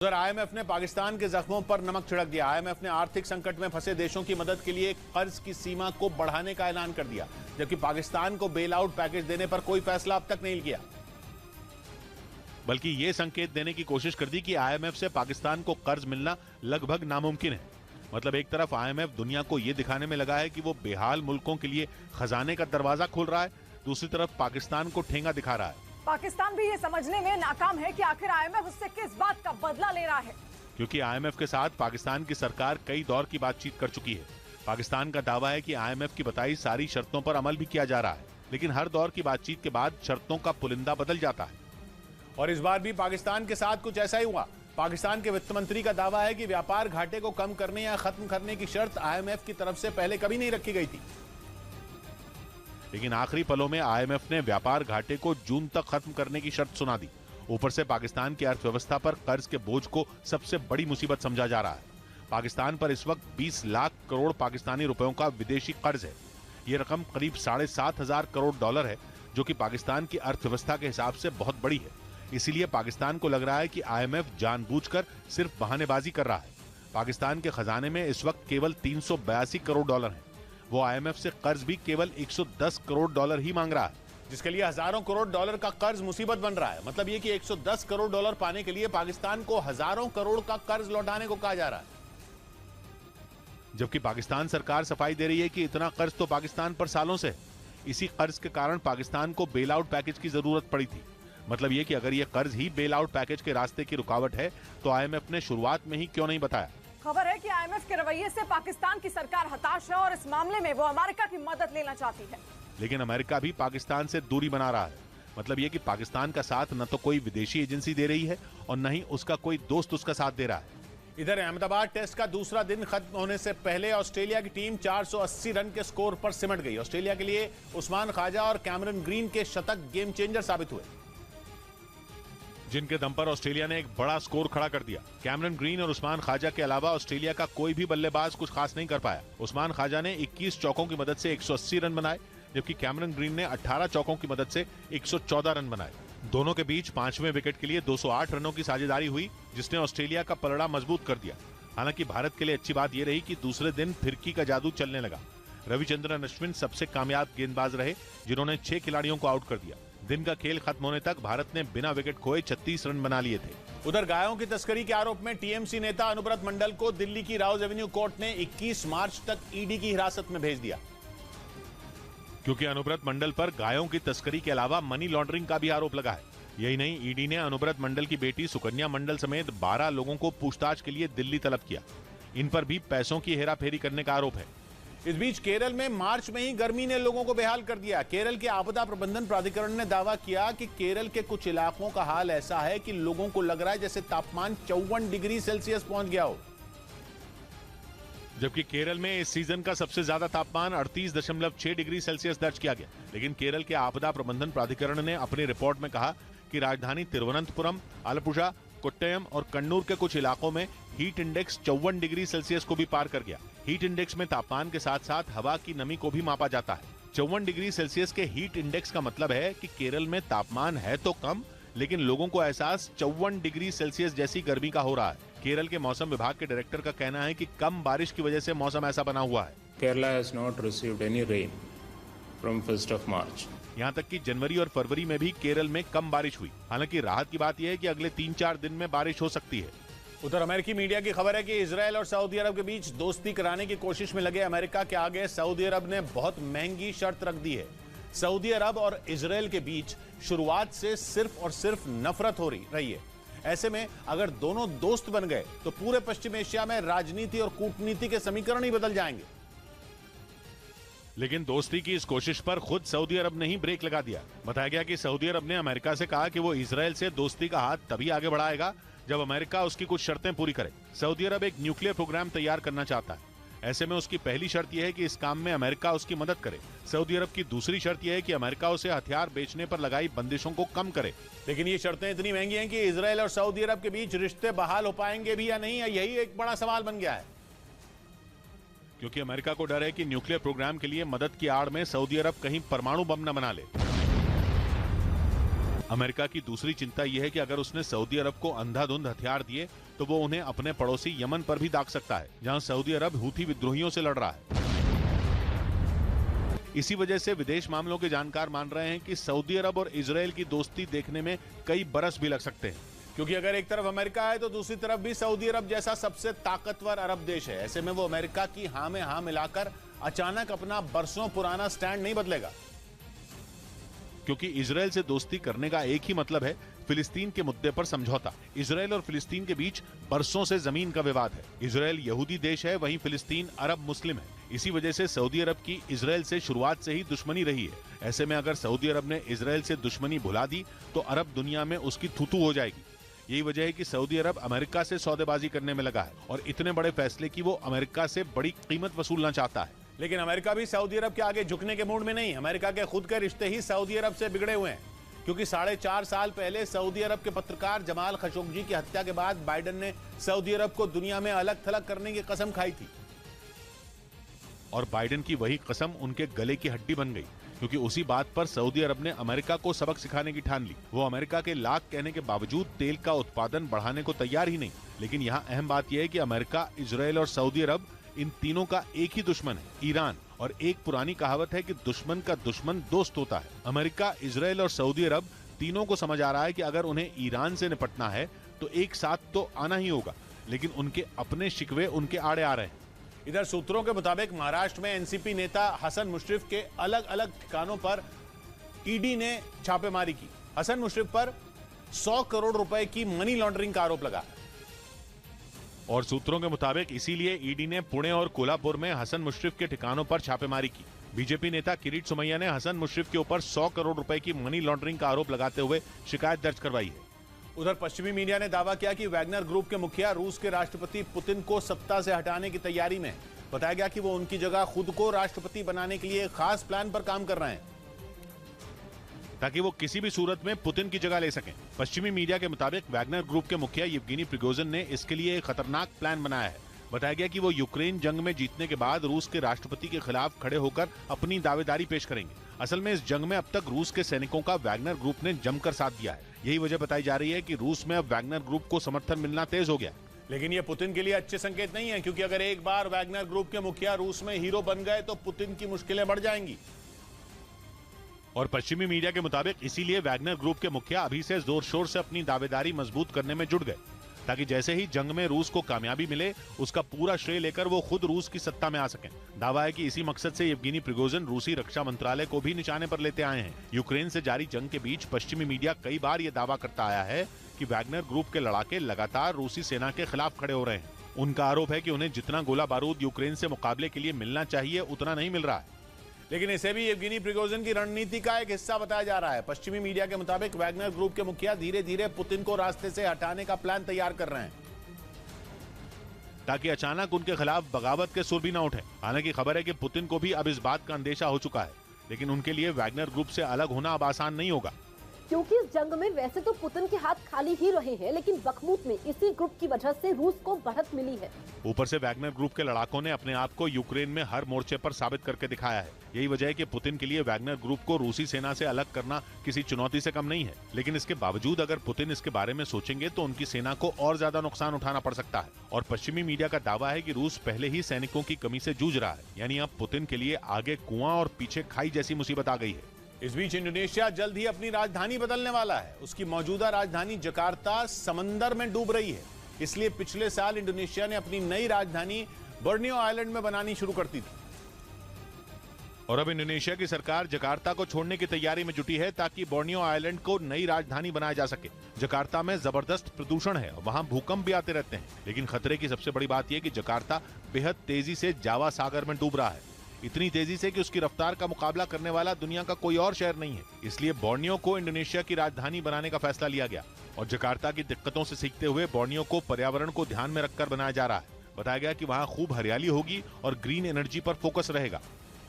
उधर आईएमएफ ने पाकिस्तान के जख्मों पर नमक छिड़क दिया। आईएमएफ ने आर्थिक संकट में फंसे देशों की मदद के लिए कर्ज की सीमा को बढ़ाने का ऐलान कर दिया, जबकि पाकिस्तान को बेल आउट पैकेज देने पर कोई फैसला अब तक नहीं किया। बल्कि ये संकेत देने की कोशिश कर दी कि आईएमएफ से पाकिस्तान को कर्ज मिलना लगभग नामुमकिन है। मतलब एक तरफ आईएमएफ दुनिया को ये दिखाने में लगा है कि वो बेहाल मुल्कों के लिए खजाने का दरवाजा खोल रहा है, दूसरी तरफ पाकिस्तान को ठेंगा दिखा रहा है। पाकिस्तान भी ये समझने में नाकाम है कि आखिर आईएमएफ उससे किस बात का बदला ले रहा है, क्योंकि आईएमएफ के साथ पाकिस्तान की सरकार कई दौर की बातचीत कर चुकी है। पाकिस्तान का दावा है कि आईएमएफ की बताई सारी शर्तों पर अमल भी किया जा रहा है, लेकिन हर दौर की बातचीत के बाद शर्तों का पुलिंदा बदल जाता है। और इस बार भी पाकिस्तान के साथ कुछ ऐसा ही हुआ। पाकिस्तान के वित्त मंत्री का दावा है कि व्यापार घाटे को कम करने या खत्म करने की शर्त आईएमएफ की तरफ से पहले कभी नहीं रखी गई थी, लेकिन आखिरी पलों में आईएमएफ ने व्यापार घाटे को जून तक खत्म करने की शर्त सुना दी। ऊपर से पाकिस्तान की अर्थव्यवस्था पर कर्ज के बोझ को सबसे बड़ी मुसीबत समझा जा रहा है। पाकिस्तान पर इस वक्त 20 लाख करोड़ पाकिस्तानी रुपयों का विदेशी कर्ज है। ये रकम करीब 7,500 करोड़ डॉलर है, जो कि पाकिस्तान की अर्थव्यवस्था के हिसाब से बहुत बड़ी है। इसीलिए पाकिस्तान को लग रहा है कि आईएमएफ जानबूझकर सिर्फ बहानेबाजी कर रहा है। पाकिस्तान के खजाने में इस वक्त केवल 382 करोड़ डॉलर है। वो आईएमएफ से कर्ज भी केवल 110 करोड़ डॉलर ही मांग रहा है, जिसके लिए हजारों करोड़ डॉलर का कर्ज मुसीबत बन रहा है। मतलब ये कि 110 करोड़ डॉलर पाने के लिए पाकिस्तान को हजारों करोड़ का कर्ज लौटाने को कहा जा रहा है, जबकि पाकिस्तान सरकार सफाई दे रही है कि इतना कर्ज तो पाकिस्तान पर सालों से है। इसी कर्ज के कारण पाकिस्तान को बेल आउट पैकेज की जरूरत पड़ी थी। मतलब ये कि अगर ये कर्ज ही बेल आउट पैकेज के रास्ते की रुकावट है तो आईएमएफ ने शुरुआत में ही क्यों नहीं बताया। खबर है कि आईएमएफ के रवैये से पाकिस्तान की सरकार हताश है और इस मामले में वो अमेरिका की मदद लेना चाहती है। लेकिन अमेरिका भी पाकिस्तान से दूरी बना रहा है। मतलब ये कि पाकिस्तान का साथ न तो कोई विदेशी एजेंसी दे रही है और न ही उसका कोई दोस्त उसका साथ दे रहा है। इधर अहमदाबाद टेस्ट का दूसरा दिन खत्म होने से पहले ऑस्ट्रेलिया की टीम 480 रन के स्कोर पर सिमट गई। ऑस्ट्रेलिया के लिए उस्मान ख्वाजा और कैमरन ग्रीन के शतक गेम चेंजर साबित हुए, जिनके दम पर ऑस्ट्रेलिया ने एक बड़ा स्कोर खड़ा कर दिया। कैमरन ग्रीन और उस्मान ख्वाजा के अलावा ऑस्ट्रेलिया का कोई भी बल्लेबाज कुछ खास नहीं कर पाया। उस्मान ख्वाजा ने 21 चौकों की मदद से 180 रन बनाए, जबकि कैमरन ग्रीन ने 18 चौकों की मदद से 114 रन बनाए। दोनों के बीच 5वें विकेट के लिए 208 रनों की साझेदारी हुई, जिसने ऑस्ट्रेलिया का पलड़ा मजबूत कर दिया। हालांकि भारत के लिए अच्छी बात यह रही कि दूसरे दिन फिरकी का जादू चलने लगा। रविचंद्रन अश्विन सबसे कामयाब गेंदबाज रहे, जिन्होंने 6 खिलाड़ियों को आउट कर दिया। दिन का खेल खत्म होने तक भारत ने बिना विकेट खोए 36 रन बना लिए थे। उधर गायों की तस्करी के आरोप में टीएमसी नेता अनुब्रत मंडल को दिल्ली की राउज एवेन्यू कोर्ट ने 21 मार्च तक ईडी की हिरासत में भेज दिया, क्योंकि अनुब्रत मंडल पर गायों की तस्करी के अलावा मनी लॉन्ड्रिंग का भी आरोप लगा है। यही नहीं, ईडी ने अनुब्रत मंडल की बेटी सुकन्या मंडल समेत 12 लोगों को पूछताछ के लिए दिल्ली तलब किया। इन पर भी पैसों की हेराफेरी करने का आरोप है। इस बीच केरल में मार्च में ही गर्मी ने लोगों को बेहाल कर दिया। केरल के आपदा प्रबंधन प्राधिकरण ने दावा किया कि केरल के कुछ इलाकों का हाल ऐसा है कि लोगों को लग रहा है जैसे तापमान 54 डिग्री सेल्सियस पहुंच गया हो। जबकि केरल में इस सीजन का सबसे ज्यादा तापमान 38.6 डिग्री सेल्सियस दर्ज किया गया। लेकिन केरल के आपदा प्रबंधन प्राधिकरण ने अपनी रिपोर्ट में कहा कि राजधानी तिरुवनंतपुरम, आलपुझा, कोट्टयम और कन्नूर के कुछ इलाकों में हीट इंडेक्स 54 डिग्री सेल्सियस को भी पार कर गया। हीट इंडेक्स में तापमान के साथ साथ हवा की नमी को भी मापा जाता है। 54 डिग्री सेल्सियस के हीट इंडेक्स का मतलब है कि केरल में तापमान है तो कम, लेकिन लोगों को एहसास 54 डिग्री सेल्सियस जैसी गर्मी का हो रहा है। केरल के मौसम विभाग के डायरेक्टर का कहना है कि कम बारिश की वजह से मौसम ऐसा बना हुआ है। Kerala has not received any rain from 1st of March. यहाँ तक कि जनवरी और फरवरी में भी केरल में कम बारिश हुई। हालांकि राहत की बात यह है कि अगले 3-4 दिन में बारिश हो सकती है। उधर अमेरिकी मीडिया की खबर है कि इजरायल और सऊदी अरब के बीच दोस्ती कराने की कोशिश में लगे अमेरिका के आगे सऊदी अरब ने बहुत महंगी शर्त रख दी है। सऊदी अरब और इजरायल के बीच शुरुआत से सिर्फ और सिर्फ नफरत हो रही है। ऐसे में अगर दोनों दोस्त बन गए तो पूरे पश्चिम एशिया में राजनीति और कूटनीति के समीकरण ही बदल जाएंगे। लेकिन दोस्ती की इस कोशिश पर खुद सऊदी अरब ने ही ब्रेक लगा दिया। बताया गया कि सऊदी अरब ने अमेरिका से कहा कि वो इजरायल से दोस्ती का हाथ तभी आगे बढ़ाएगा जब अमेरिका उसकी कुछ शर्तें पूरी करे। सऊदी अरब एक न्यूक्लियर प्रोग्राम तैयार करना चाहता है। ऐसे में उसकी पहली शर्त यह है कि इस काम में अमेरिका उसकी मदद करे। सऊदी अरब की दूसरी शर्त यह है कि अमेरिका उसे हथियार बेचने पर लगाई बंदिशों को कम करे। लेकिन ये शर्तें इतनी महंगी हैं कि इजरायल और सऊदी अरब के बीच रिश्ते बहाल हो पाएंगे भी या नहीं, यही एक बड़ा सवाल बन गया है। क्योंकि अमेरिका को डर है कि न्यूक्लियर प्रोग्राम के लिए मदद की आड़ में सऊदी अरब कहीं परमाणु बम न बना ले। अमेरिका की दूसरी चिंता यह है कि अगर उसने सऊदी अरब को अंधाधुंध हथियार दिए तो वो उन्हें अपने पड़ोसी यमन पर भी दाग सकता है, जहां सऊदी अरब हूथी विद्रोहियों से लड़ रहा है। इसी वजह से विदेश मामलों के जानकार मान रहे हैं कि सऊदी अरब और इजरायल की दोस्ती देखने में कई बरस भी लग सकते हैं, क्योंकि अगर एक तरफ अमेरिका है तो दूसरी तरफ भी सऊदी अरब जैसा सबसे ताकतवर अरब देश है। ऐसे में वो अमेरिका की हां में हां मिलाकर अचानक अपना बरसों पुराना स्टैंड नहीं बदलेगा, क्योंकि इजरायल से दोस्ती करने का एक ही मतलब है, फिलिस्तीन के मुद्दे पर समझौता। इजरायल और फिलिस्तीन के बीच बरसों से जमीन का विवाद है। इजरायल यहूदी देश है, वहीं फिलिस्तीन अरब मुस्लिम है। इसी वजह से सऊदी अरब की इजरायल से शुरुआत से ही दुश्मनी रही है। ऐसे में अगर सऊदी अरब ने इजरायल से दुश्मनी भुला दी तो अरब दुनिया में उसकी थूथू हो जाएगी। यही वजह है कि सऊदी अरब अमेरिका से सौदेबाजी करने में लगा है और इतने बड़े फैसले की वो अमेरिका से बड़ी कीमत वसूलना चाहता है। लेकिन अमेरिका भी सऊदी अरब के आगे झुकने के मूड में नहीं। अमेरिका के खुद के रिश्ते ही सऊदी अरब से बिगड़े हुए हैं, क्योंकि 4.5 साल पहले सऊदी अरब के पत्रकार जमाल खशोगी की हत्या के बाद बाइडेन ने सऊदी अरब को दुनिया में अलग थलग करने की कसम खाई थी। और बाइडेन की वही कसम उनके गले की हड्डी बन गई, क्योंकि उसी बात पर सऊदी अरब ने अमेरिका को सबक सिखाने की ठान ली। वो अमेरिका के लाख कहने के बावजूद तेल का उत्पादन बढ़ाने को तैयार ही नहीं। लेकिन यहाँ अहम बात यह है कि अमेरिका, इजरायल और सऊदी अरब इन तीनों का एक ही दुश्मन है, ईरान। और एक पुरानी कहावत है कि दुश्मन का दुश्मन दोस्त होता है। अमेरिका, इजरायल और सऊदी अरब तीनों को समझ आ रहा है कि अगर उन्हें ईरान से निपटना है तो एक साथ तो आना ही होगा, लेकिन उनके अपने शिकवे उनके आड़े आ रहे हैं। इधर सूत्रों के मुताबिक महाराष्ट्र में एनसीपी नेता हसन मुशर्रफ के अलग अलग ठिकानों पर ईडी ने छापेमारी की। हसन मुशर्रफ पर 100 करोड़ रुपए की मनी लॉन्ड्रिंग का आरोप लगा। और सूत्रों के मुताबिक इसीलिए ईडी ने पुणे और कोल्हापुर में हसन मुशर्रफ के ठिकानों पर छापेमारी की। बीजेपी नेता किरीट सोमैया ने हसन मुशर्रफ के ऊपर 100 करोड़ रुपए की मनी लॉन्ड्रिंग का आरोप लगाते हुए शिकायत दर्ज करवाई है। उधर पश्चिमी मीडिया ने दावा किया कि वैगनर ग्रुप के मुखिया रूस के राष्ट्रपति पुतिन को सत्ता से हटाने की तैयारी में। बताया गया कि वो उनकी जगह खुद को राष्ट्रपति बनाने के लिए एक खास प्लान पर काम कर रहे हैं, ताकि वो किसी भी सूरत में पुतिन की जगह ले सकें। पश्चिमी मीडिया के मुताबिक वैगनर ग्रुप के मुखिया येवगेनी प्रिगोजिन ने इसके लिए एक खतरनाक प्लान बनाया है। बताया गया कि वो यूक्रेन जंग में जीतने के बाद रूस के राष्ट्रपति के खिलाफ खड़े होकर अपनी दावेदारी पेश करेंगे। असल में इस जंग में अब तक रूस के सैनिकों का वैगनर ग्रुप ने जमकर साथ दिया है। यही वजह बताई जा रही है कि रूस में अब वैगनर ग्रुप को समर्थन मिलना तेज हो गया। लेकिन ये पुतिन के लिए अच्छे संकेत नहीं है, क्योंकि अगर एक बार वैगनर ग्रुप के मुखिया रूस में हीरो बन गए तो पुतिन की मुश्किलें बढ़ जाएंगी। और पश्चिमी मीडिया के मुताबिक इसीलिए वैगनर ग्रुप के मुखिया अभी से जोर शोर से अपनी दावेदारी मजबूत करने में जुट गए, ताकि जैसे ही जंग में रूस को कामयाबी मिले उसका पूरा श्रेय लेकर वो खुद रूस की सत्ता में आ सकें। दावा है कि इसी मकसद से येवगेनी प्रिगोजिन रूसी रक्षा मंत्रालय को भी निशाने पर लेते आए हैं। यूक्रेन से जारी जंग के बीच पश्चिमी मीडिया कई बार ये दावा करता आया है कि वैगनर ग्रुप के लड़ाके लगातार रूसी सेना के खिलाफ खड़े हो रहे हैं। उनका आरोप है कि उन्हें जितना गोला बारूद यूक्रेन से मुकाबले के लिए मिलना चाहिए उतना नहीं मिल रहा है। लेकिन इसे भी येवगेनी प्रिगोजिन की रणनीति का एक हिस्सा बताया जा रहा है। पश्चिमी मीडिया के मुताबिक वैगनर ग्रुप के मुखिया धीरे धीरे पुतिन को रास्ते से हटाने का प्लान तैयार कर रहे हैं, ताकि अचानक उनके खिलाफ बगावत के सुर भी न उठे। हालांकि खबर है कि पुतिन को भी अब इस बात का अंदेशा हो चुका है, लेकिन उनके लिए वैगनर ग्रुप से अलग होना अब आसान नहीं होगा, क्योंकि इस जंग में वैसे तो पुतिन के हाथ खाली ही रहे हैं, लेकिन बखमूत में इसी ग्रुप की वजह से रूस को बढ़त मिली है। ऊपर से वैगनर ग्रुप के लड़ाकों ने अपने आप को यूक्रेन में हर मोर्चे पर साबित करके दिखाया है। यही वजह है कि पुतिन के लिए वैगनर ग्रुप को रूसी सेना से अलग करना किसी चुनौती से कम नहीं है। लेकिन इसके बावजूद अगर पुतिन इसके बारे में सोचेंगे तो उनकी सेना को और ज्यादा नुकसान उठाना पड़ सकता है। और पश्चिमी मीडिया का दावा है कि रूस पहले ही सैनिकों की कमी से जूझ रहा है, यानी अब पुतिन के लिए आगे कुआं और पीछे खाई जैसी मुसीबत आ गई है। इस बीच इंडोनेशिया जल्द ही अपनी राजधानी बदलने वाला है। उसकी मौजूदा राजधानी जकार्ता समंदर में डूब रही है, इसलिए पिछले साल इंडोनेशिया ने अपनी नई राजधानी बोर्नियो आइलैंड में बनानी शुरू कर दी थी। और अब इंडोनेशिया की सरकार जकार्ता को छोड़ने की तैयारी में जुटी है, ताकि बोर्नियो आइलैंड को नई राजधानी बनाया जा सके। जकार्ता में जबरदस्त प्रदूषण है, वहां भूकंप भी आते रहते हैं, लेकिन खतरे की सबसे बड़ी बात यह कि जकार्ता बेहद तेजी से जावा सागर में डूब रहा है। इतनी तेजी से कि उसकी रफ्तार का मुकाबला करने वाला दुनिया का कोई और शहर नहीं है। इसलिए बोर्नियो को इंडोनेशिया की राजधानी बनाने का फैसला लिया गया और जकार्ता की दिक्कतों से सीखते हुए बोर्नियो को पर्यावरण को ध्यान में रखकर बनाया जा रहा है। बताया गया कि वहां खूब हरियाली होगी और ग्रीन एनर्जी पर फोकस रहेगा।